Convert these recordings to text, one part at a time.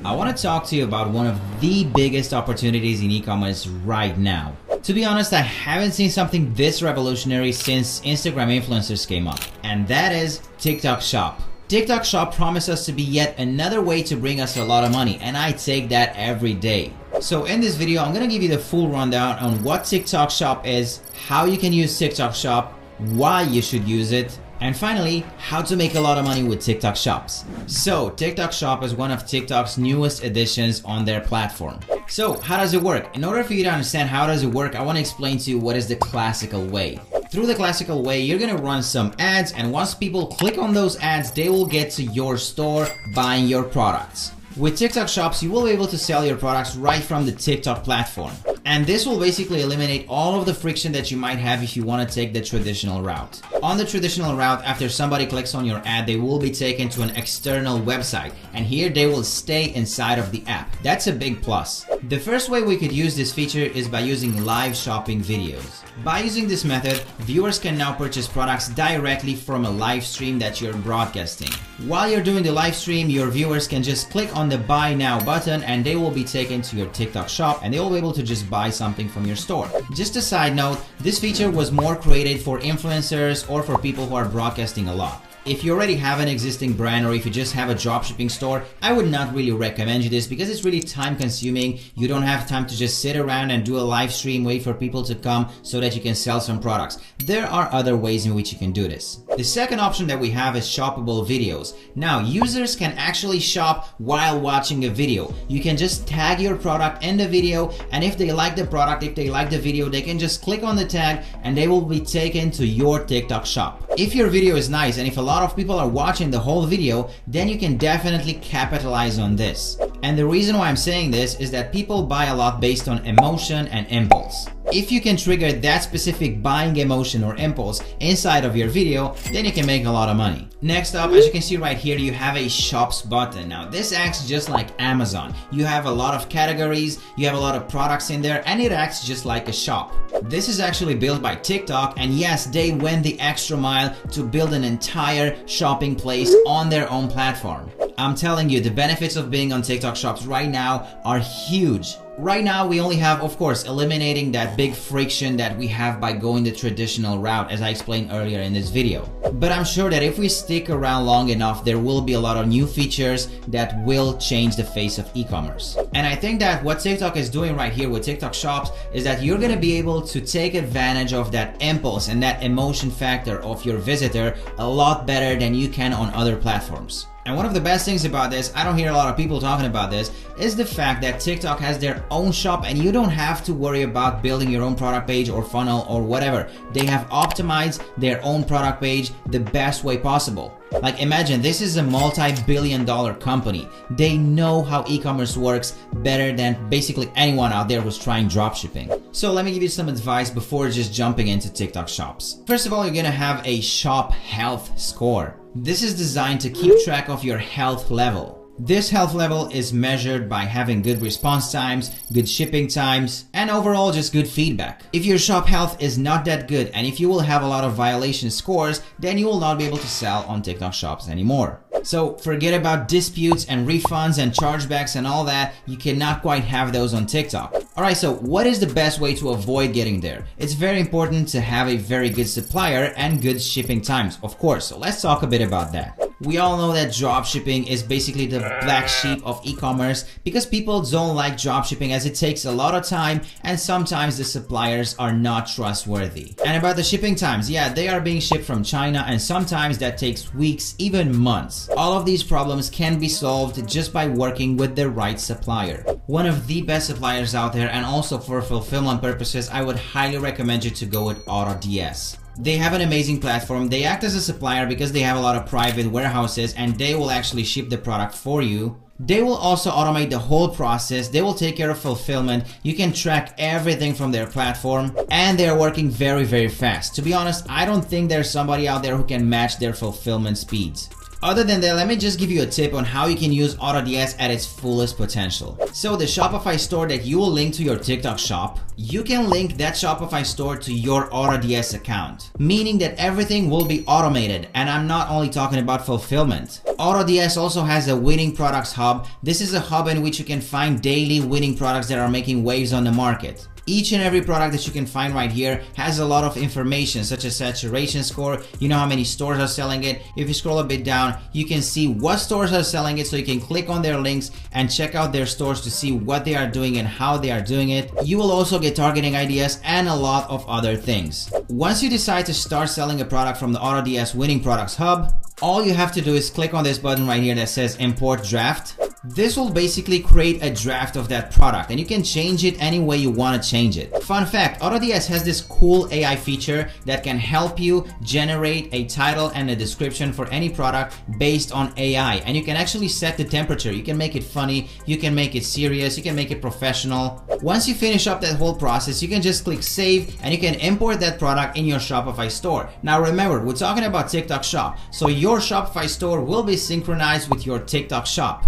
I want to talk to you about one of the biggest opportunities in e-commerce right now. To be honest, I haven't seen something this revolutionary since Instagram influencers came up, and that is TikTok Shop. TikTok Shop promised us to be yet another way to bring us a lot of money, and I take that every day. So in this video, I'm gonna give you the full rundown on what TikTok Shop is, how you can use TikTok Shop, why you should use it, and finally, how to make a lot of money with TikTok Shops. So TikTok Shop is one of TikTok's newest additions on their platform. So how does it work? In order for you to understand how does it work, I want to explain to you what is the classical way. Through the classical way, you're gonna run some ads, and once people click on those ads, they will get to your store buying your products. With TikTok Shops, you will be able to sell your products right from the TikTok platform. And this will basically eliminate all of the friction that you might have if you want to take the traditional route. On the traditional route, after somebody clicks on your ad, they will be taken to an external website, and here they will stay inside of the app. That's a big plus. The first way we could use this feature is by using live shopping videos. By using this method, viewers can now purchase products directly from a live stream that you're broadcasting. While you're doing the live stream, your viewers can just click on the Buy Now button and they will be taken to your TikTok Shop, and they will be able to just buy something from your store. Just a side note, this feature was more created for influencers or for people who are broadcasting a lot. If you already have an existing brand, or if you just have a dropshipping store, I would not really recommend you this because it's really time consuming. You don't have time to just sit around and do a live stream, wait for people to come so that you can sell some products. There are other ways in which you can do this. The second option that we have is shoppable videos. Now, users can actually shop while watching a video. You can just tag your product in the video, and if they like the product, if they like the video, they can just click on the tag and they will be taken to your TikTok Shop. If your video is nice and if a lot of people are watching the whole video, then you can definitely capitalize on this. And the reason why I'm saying this is that people buy a lot based on emotion and impulse. If you can trigger that specific buying emotion or impulse inside of your video, then you can make a lot of money. Next up, as you can see right here, you have a Shops button. Now this acts just like Amazon. You have a lot of categories, you have a lot of products in there, and it acts just like a shop. This is actually built by TikTok, and yes, they went the extra mile to build an entire shopping place on their own platform. I'm telling you, the benefits of being on TikTok Shops right now are huge. Right now, we only have, of course, eliminating that big friction that we have by going the traditional route, as I explained earlier in this video. But I'm sure that if we stick around long enough, there will be a lot of new features that will change the face of e-commerce. And I think that what TikTok is doing right here with TikTok Shops is that you're gonna be able to take advantage of that impulse and that emotion factor of your visitor a lot better than you can on other platforms. And one of the best things about this, I don't hear a lot of people talking about this, is the fact that TikTok has their own shop and you don't have to worry about building your own product page or funnel or whatever. They have optimized their own product page the best way possible. Like, imagine this is a multi-billion-dollar company. They know how e-commerce works better than basically anyone out there who's trying dropshipping. So let me give you some advice before just jumping into TikTok Shops. First of all, you're gonna have a shop health score. This is designed to keep track of your health level. This health level is measured by having good response times, good shipping times, and overall just good feedback. If your shop health is not that good, and if you will have a lot of violation scores, then you will not be able to sell on TikTok Shops anymore. So forget about disputes and refunds and chargebacks and all that. You cannot quite have those on TikTok. Alright, so what is the best way to avoid getting there? It's very important to have a very good supplier and good shipping times, of course. So let's talk a bit about that. We all know that dropshipping is basically the black sheep of e-commerce because people don't like dropshipping as it takes a lot of time and sometimes the suppliers are not trustworthy. And about the shipping times, yeah, they are being shipped from China and sometimes that takes weeks, even months. All of these problems can be solved just by working with the right supplier. One of the best suppliers out there, and also for fulfillment purposes, I would highly recommend you to go with AutoDS. They have an amazing platform. They act as a supplier because they have a lot of private warehouses and they will actually ship the product for you. They will also automate the whole process. They will take care of fulfillment. You can track everything from their platform and they're working very, very fast. To be honest, I don't think there's somebody out there who can match their fulfillment speeds. Other than that, let me just give you a tip on how you can use AutoDS at its fullest potential. So the Shopify store that you will link to your TikTok shop, you can link that Shopify store to your AutoDS account, meaning that everything will be automated. And I'm not only talking about fulfillment. AutoDS also has a winning products hub. This is a hub in which you can find daily winning products that are making waves on the market. Each and every product that you can find right here has a lot of information, such as saturation score. You know how many stores are selling it. If you scroll a bit down, you can see what stores are selling it, so you can click on their links and check out their stores to see what they are doing and how they are doing it. You will also get targeting ideas and a lot of other things. Once you decide to start selling a product from the AutoDS Winning Products Hub, all you have to do is click on this button right here that says Import Draft. This will basically create a draft of that product, and you can change it any way you want to change it. Fun fact, AutoDS has this cool AI feature that can help you generate a title and a description for any product based on AI, and you can actually set the temperature. You can make it funny, you can make it serious, you can make it professional. Once you finish up that whole process, you can just click save and you can import that product in your Shopify store. Now remember, we're talking about TikTok shop, so your Shopify store will be synchronized with your TikTok shop.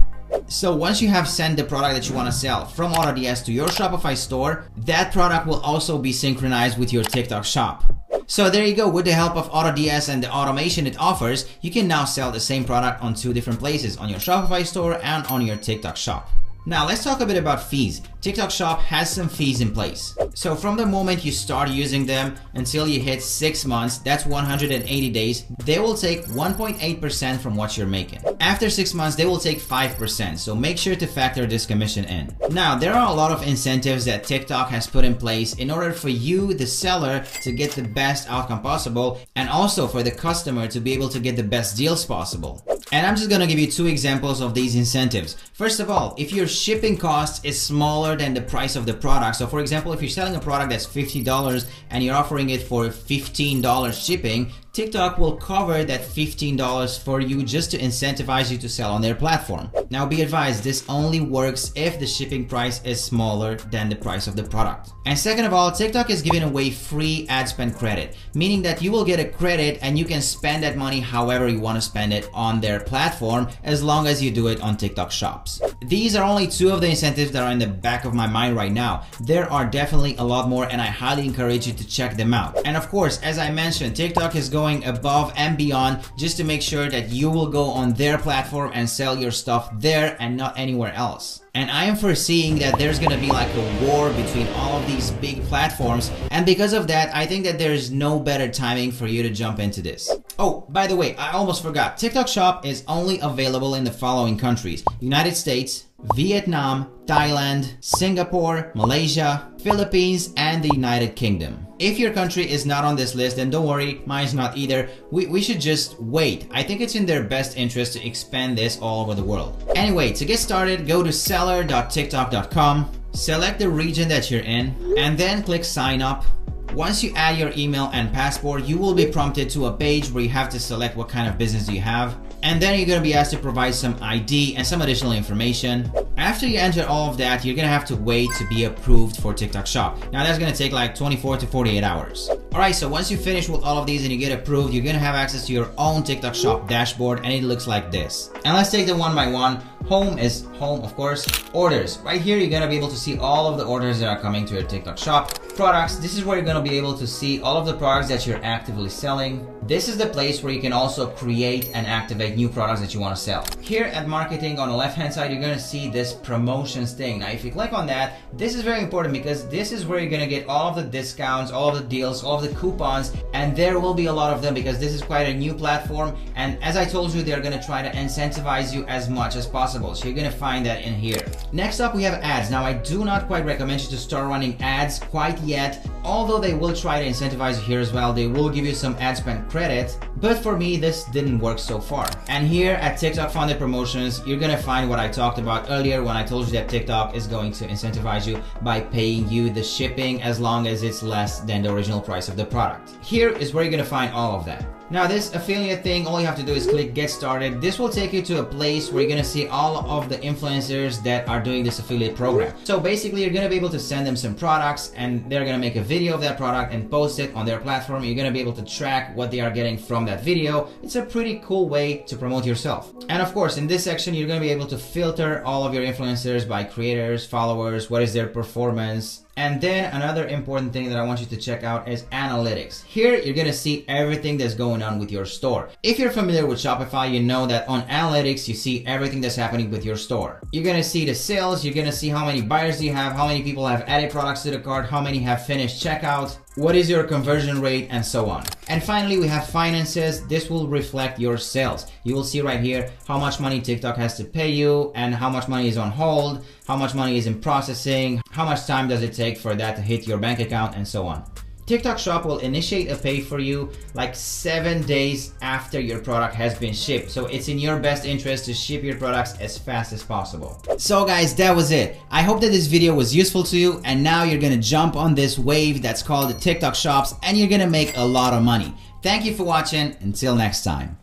So once you have sent the product that you want to sell from AutoDS to your Shopify store, that product will also be synchronized with your TikTok shop. So there you go. With the help of AutoDS and the automation it offers, you can now sell the same product on 2 different places, on your Shopify store and on your TikTok shop. Now let's talk a bit about fees. TikTok Shop has some fees in place. So from the moment you start using them until you hit 6 months, that's 180 days, they will take 1.8% from what you're making. After 6 months, they will take 5%. So make sure to factor this commission in. Now, there are a lot of incentives that TikTok has put in place in order for you, the seller, to get the best outcome possible, and also for the customer to be able to get the best deals possible. And I'm just gonna give you 2 examples of these incentives. First of all, if your shipping cost is smaller than the price of the product, so for example, if you're selling a product that's $50 and you're offering it for $15 shipping, TikTok will cover that $15 for you just to incentivize you to sell on their platform. Now be advised, this only works if the shipping price is smaller than the price of the product. And second of all, TikTok is giving away free ad spend credit, meaning that you will get a credit and you can spend that money however you want to spend it on their platform, as long as you do it on TikTok shops. These are only 2 of the incentives that are in the back of my mind right now. There are definitely a lot more, and I highly encourage you to check them out. And of course, as I mentioned, TikTok is going above and beyond just to make sure that you will go on their platform and sell your stuff there and not anywhere else. And I am foreseeing that there's gonna be like a war between all of these big platforms, and because of that, I think that there's no better timing for you to jump into this. Oh, by the way, I almost forgot. TikTok Shop is only available in the following countries: United States, Vietnam, Thailand, Singapore, Malaysia, Philippines, and the United Kingdom. If your country is not on this list, then don't worry, mine's not either. We should just wait. I think it's in their best interest to expand this all over the world. Anyway, to get started, go to seller.tiktok.com, select the region that you're in, and then click sign up. Once you add your email and passport, you will be prompted to a page where you have to select what kind of business you have. And then you're going to be asked to provide some ID and some additional information. After you enter all of that, you're going to have to wait to be approved for TikTok Shop. Now that's going to take like 24 to 48 hours. Alright, so once you finish with all of these and you get approved, you're going to have access to your own TikTok Shop dashboard, and it looks like this. And let's take them one by one. Home is home, of course. Orders. Right here, you're going to be able to see all of the orders that are coming to your TikTok Shop. Products. This is where you're going to be able to see all of the products that you're actively selling. This is the place where you can also create and activate new products that you want to sell. Here at marketing on the left hand side, you're going to see this promotions thing. Now if you click on that, this is very important because this is where you're going to get all of the discounts, all of the deals, all of the coupons, and there will be a lot of them because this is quite a new platform, and as I told you, they're going to try to incentivize you as much as possible. So you're going to find that in here. Next up, we have ads. Now I do not quite recommend you to start running ads quite yet, although they will try to incentivize you here as well. They will give you some ad spend credit, but for me this didn't work so far. And here at TikTok funded promotions, you're gonna find what I talked about earlier when I told you that TikTok is going to incentivize you by paying you the shipping as long as it's less than the original price of the product. Here is where you're gonna find all of that. Now this affiliate thing, all you have to do is click get started. This will take you to a place where you're gonna see all of the influencers that are doing this affiliate program. So basically you're gonna be able to send them some products and they're gonna make a video video of that product and post it on their platform. You're gonna be able to track what they are getting from that video. It's a pretty cool way to promote yourself. And of course, in this section, you're gonna be able to filter all of your influencers by creators, followers, what is their performance. And then another important thing that I want you to check out is analytics. Here, you're gonna see everything that's going on with your store. If you're familiar with Shopify, you know that on analytics, you see everything that's happening with your store. You're gonna see the sales, you're gonna see how many buyers you have, how many people have added products to the cart, how many have finished checkout, what is your conversion rate, and so on. And finally, we have finances. This will reflect your sales. You will see right here how much money TikTok has to pay you and how much money is on hold, how much money is in processing, how much time does it take for that to hit your bank account, and so on. TikTok Shop will initiate a pay for you like 7 days after your product has been shipped. So it's in your best interest to ship your products as fast as possible. So guys, that was it. I hope that this video was useful to you, and now you're gonna jump on this wave that's called the TikTok Shops and you're gonna make a lot of money. Thank you for watching. Until next time.